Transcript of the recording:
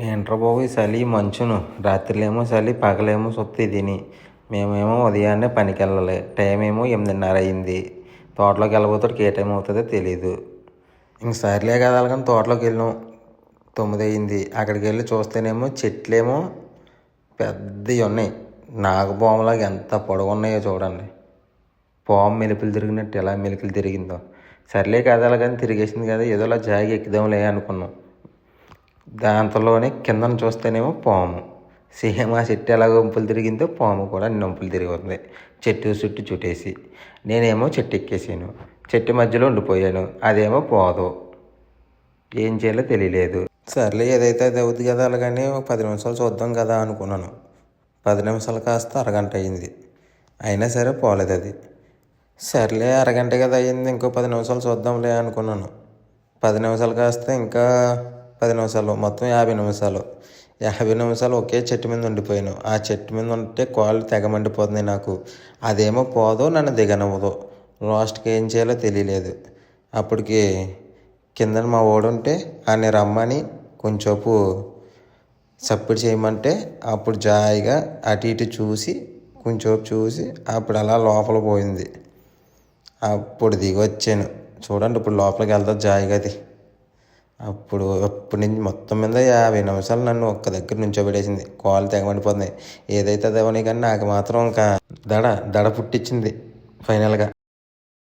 ఏంట్రా బాబు ఈ చలి మంచును రాత్రిలేమో చలి పగలేమో సుత్తి తిని మేమేమో ఉదయాన్నే పనికి వెళ్ళాలి. టైం ఏమో 8:30 అయింది. తోటలోకి వెళ్ళబోతాడు ఏ టైం అవుతుందో తెలీదు. ఇంక సర్లే కదా అలాగని తోటలోకి వెళ్ళాం. 9 అయింది. అక్కడికి వెళ్ళి చూస్తేనేమో చెట్లేమో పెద్దవి ఉన్నాయి. నాగపాములాగా ఎంత పొడవున్నాయో చూడండి. పాము మెలుపులు తిరిగినట్టు ఎలా మెలుపులు తిరిగిందో. సర్లే కదా అలాగని తిరిగేసింది కదా, ఏదోలా జాగి ఎక్కుదాంలే అనుకున్నాం. దాంతలోనే కిందను చూస్తేనేమో పాము. సేమ్ ఆ చెట్టు ఎలా వంపులు తిరిగిందో పాము కూడా అన్ని వంపులు తిరిగి ఉంది. చెట్టు చుట్టూ చుట్టేసి నేనేమో చెట్టు ఎక్కేసాను. చెట్టు మధ్యలో ఉండిపోయాను. అదేమో పోదు. ఏం చేయాలో తెలియలేదు. సర్లే ఏదైతే అది అవుతుంది కదా అలాగని ఒక 10 నిమిషాలు చూద్దాం కదా అనుకున్నాను. 10 నిమిషాలు కాస్త అరగంట అయింది. అయినా సరే పోలేదు అది. సర్లే అరగంట కదా అయ్యింది, ఇంకో 10 నిమిషాలు చూద్దాంలే అనుకున్నాను. 10 నిమిషాలు కాస్త ఇంకా 10 నిమిషాలు, మొత్తం 50 నిమిషాలు. 50 నిమిషాలు ఒకే చెట్టు మీద ఉండిపోయాను. ఆ చెట్టు మీద ఉంటే కాళ్ళు తెగ మండిపోతున్నాయి నాకు. అదేమో పోదో నన్ను దిగనివ్వదు. లాస్ట్కి ఏం చేయాలో తెలియలేదు. అప్పటికి కింద మా ఓడుంటే ఆయన రమ్మని కొంచెంసేపు సప్పుడు చేయమంటే అప్పుడు జాయిగా అటు ఇటు చూసి కొంచెంసేపు చూసి అప్పుడు అలా లోపల పోయింది. అప్పుడు దిగి వచ్చాను. చూడండి ఇప్పుడు లోపలికి వెళ్తా జాయిగా అది. అప్పటి నుంచి మొత్తం మీద 50 నిమిషాలు నన్ను ఒక్క దగ్గర నుంచోబెట్టేసింది. కాళ్ళు తెగమండిపోతున్నాయి. ఏదైతే అదేమని కానీ నాకు మాత్రం ఇంకా దడ పుట్టించింది ఫైనల్గా.